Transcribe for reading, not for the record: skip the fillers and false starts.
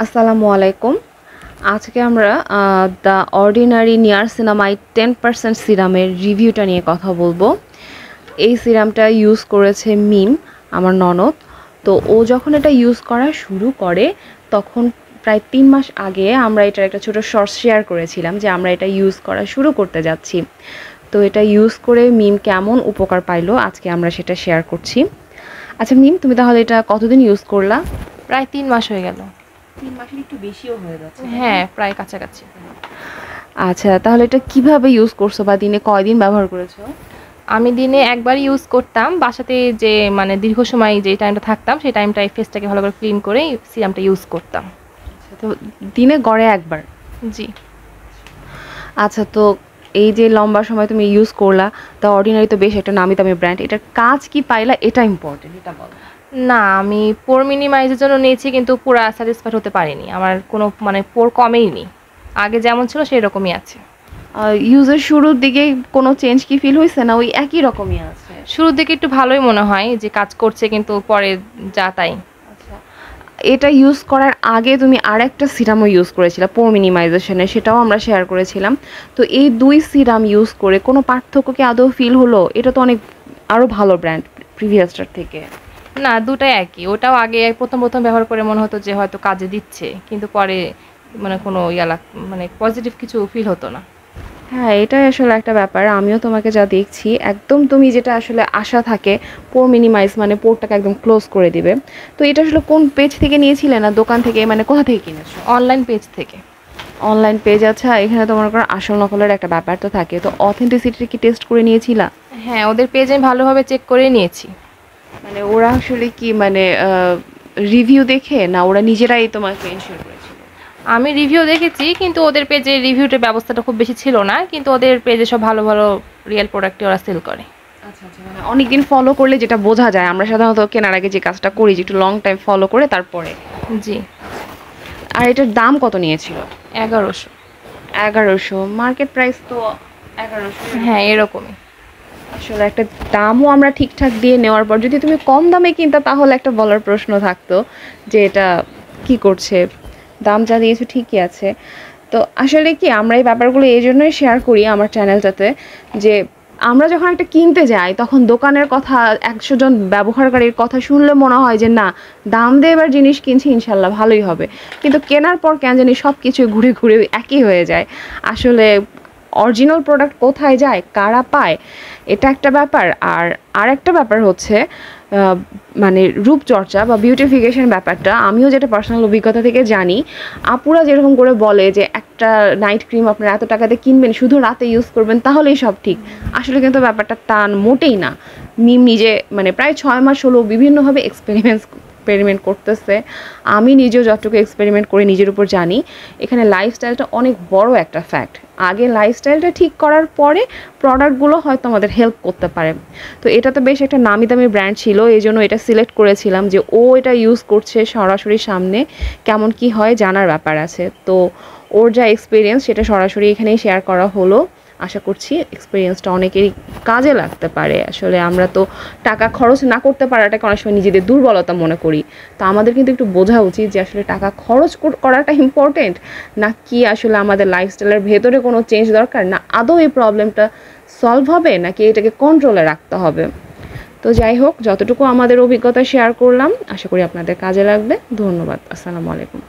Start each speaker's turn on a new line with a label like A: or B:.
A: আসসালামু আলাইকুম। আজকে আমরা দ্য অর্ডিনারি নিয়াসিনামাইড 10% সিরামের রিভিউটা নিয়ে কথা বলবো। এই সিরামটা ইউজ করেছে মিম, আমার ননদ। তো ও যখন এটা ইউজ করা শুরু করে তখন প্রায় 3 মাস আগে আমরা এটার একটা ছোট শর্টস শেয়ার করেছিলাম যে আমরা এটা ইউজ করা শুরু করতে যাচ্ছি। তো এটা ইউজ করে মিম কেমন উপকার পাইলো আজকে আমরা সেটা শেয়ার করছি। আচ্ছা মিম, তুমি তাহলে এটা কতদিন ইউজ করলা?
B: প্রায় 3 মাস হয়ে গেল।
A: 3 মাসের একটু বেশিও হয়ে যাচ্ছে।
B: হ্যাঁ, প্রায় কাছাকাছি।
A: আচ্ছা, তাহলে এটা কিভাবে ইউজ করছো বা দিনে কয়দিন ব্যবহার করেছো?
B: আমি দিনে একবার ইউজ করতাম। বাসাতে যে মানে দীর্ঘ সময় যে টাইমটা থাকতাম সেই টাইমটায় ফেসটাকে ভালো করে ক্লিন করে সিরামটা ইউজ করতাম।
A: তো দিনে গড়ে একবার?
B: জি।
A: আচ্ছা, তো এই যে লম্বা সময় তুমি ইউজ করলা, দ্য অর্ডিনারি তো বেশ একটা নামি দামি ব্র্যান্ড, এটার কাজ কি পাইলা এটা ইম্পর্টেন্ট, এটা বলো।
B: না, আমি পোর মিনিমাইজের জন্য নিয়েছি কিন্তু পুরা স্যাটিসফাইড হতে পারিনি। আমার কোনো মানে পোর কমেইনি, আগে যেমন ছিল সেই রকমই আছে।
A: ইউজের শুরুর দিকে কোনো চেঞ্জ কি ফিল হয়েছে না ওই একই রকমই আছে?
B: শুরুর দিকে একটু ভালোই মনে হয় যে কাজ করছে, কিন্তু পরে যা তাই।
A: আচ্ছা, এটা ইউজ করার আগে তুমি আরেকটা সিরামও ইউজ করেছিলে পোর মিনিমাইজেশনের, সেটাও আমরা শেয়ার করেছিলাম। তো এই দুই সিরাম ইউজ করে কোনো পার্থক্য কি আদৌ ফিল হলো? এটা তো অনেক আরও ভালো ব্র্যান্ড প্রিভিয়াসটার থেকে।
B: না, দুটাই একই। ওটাও আগে প্রথম ব্যবহার করে মনে হতো যে হয়তো কাজে দিচ্ছে, কিন্তু পরে মানে কোনো মানে পজিটিভ কিছু ফিল হতো না।
A: হ্যাঁ, এটাই আসলে একটা ব্যাপার। আমিও তোমাকে যা দেখছি একদম তুমি যেটা আসলে আশা থাকে পোর মিনিমাইজ মানে পোরটাকে একদম ক্লোজ করে দিবে। তো এটা আসলে কোন পেজ থেকে নিয়েছিলে না দোকান থেকে, মানে কোথা থেকে কিনেছো?
B: অনলাইন পেজ থেকে।
A: Online page. আচ্ছা, এখানে তোমার কোনো আসল নকলের একটা ব্যাপার তো থাকে, তো অথেন্টিসিটি কি টেস্ট করে নিয়েছিলা?
B: হ্যাঁ, ওদের পেজ আমি ভালোভাবে চেক করে নিয়েছি।
A: মানে ওরা আসলে কি মানে রিভিউ দেখে না ওরা নিজেরাই তোমাকে এনশিওর করেছিল?
B: আমি রিভিউ দেখেছি, কিন্তু ওদের পেজে রিভিউটার ব্যবস্থাটা খুব বেশি ছিল না, কিন্তু ওদের পেজে সব ভালো ভালো রিয়েল প্রোডাক্টই ওরা সেল করে।
A: আচ্ছা আচ্ছা, মানে অনেকদিন ফলো করলে যেটা বোঝা যায়, আমরা সাধারণত কেনার আগে যে কাজটা করি যে একটু লং টাইম ফলো করে তারপরে।
B: জি।
A: আর এটার দাম কত নিয়েছিল?
B: 1100।
A: 1100? মার্কেট প্রাইস তো 1100।
B: হ্যাঁ, এরকমই।
A: আসলে একটা দামও আমরা ঠিকঠাক দিয়ে নেওয়ার পর যদি তুমি কম দামে কিনতা তাহলে একটা বলার প্রশ্ন থাকতো যে এটা কি করছে, দাম যা দিয়েছো ঠিকই আছে। তো আসলে কি আমরা এই ব্যাপারগুলো এই জন্যই শেয়ার করি আমার চ্যানেলটাতে, যে আমরা যখন একটা কিনতে যাই তখন দোকানের কথা 100 জন ব্যবহারকারীর কথা শুনলে মনে হয় যে না, দাম দিয়ে এবার জিনিস কিনছি ইনশাল্লাহ ভালোই হবে, কিন্তু কেনার পর কেন জানি সব কিছু ঘুরে ঘুরে একই হয়ে যায়। আসলে অরিজিনাল প্রোডাক্ট কোথায় যায়, কারা পায়, এটা একটা ব্যাপার। আর আরেকটা ব্যাপার হচ্ছে মানে রূপচর্চা বা বিউটিফিকেশন ব্যাপারটা আমিও যেটা পার্সোনাল অভিজ্ঞতা থেকে জানি, আপুরা যেরকম করে বলে যে একটা নাইট ক্রিম আপনারা এত টাকাতে কিনবেন, শুধু রাতে ইউজ করবেন তাহলেই সব ঠিক। আসলে কিন্তু ব্যাপারটা তা মোটেই না। মিম নিজে মানে প্রায় 6 মাস হলো বিভিন্নভাবে এক্সপেরিমেন্ট করতেছে। আমি নিজেও যতটুকু এক্সপেরিমেন্ট করে নিজের উপর জানি, এখানে লাইফস্টাইলটা অনেক বড় একটা ফ্যাক্ট। আগে লাইফস্টাইলটা ঠিক করার পরে প্রোডাক্টগুলো হয়তো আমাদের হেল্প করতে পারে। তো এটা তো বেশ একটা নামি দামি ব্র্যান্ড ছিল, এই জন্য এটা সিলেক্ট করেছিলাম যে ও এটা ইউজ করছে সরাসরি সামনে কেমন কি হয় জানার ব্যাপার আছে। তো ওর যা এক্সপিরিয়েন্স সেটা সরাসরি এখানেই শেয়ার করা হলো। আশা করছি এক্সপিরিয়েন্সটা অনেকেরই কাজে লাগতে পারে। আসলে আমরা তো টাকা খরচ না করতে পারাটাকে অনেক সময় নিজেদের দুর্বলতা মনে করি। তো আমাদের কিন্তু একটু বোঝা উচিত যে আসলে টাকা খরচ করাটা ইম্পর্টেন্ট, না কি আসলে আমাদের লাইফস্টাইলের ভেতরে কোনো চেঞ্জ দরকার, না আদৌ এই প্রবলেমটা সলভ হবে নাকি এটাকে কন্ট্রোলে রাখতে হবে। তো যাই হোক, যতটুকু আমাদের অভিজ্ঞতা শেয়ার করলাম আশা করি আপনাদের কাজে লাগবে। ধন্যবাদ। আসসালামু আলাইকুম।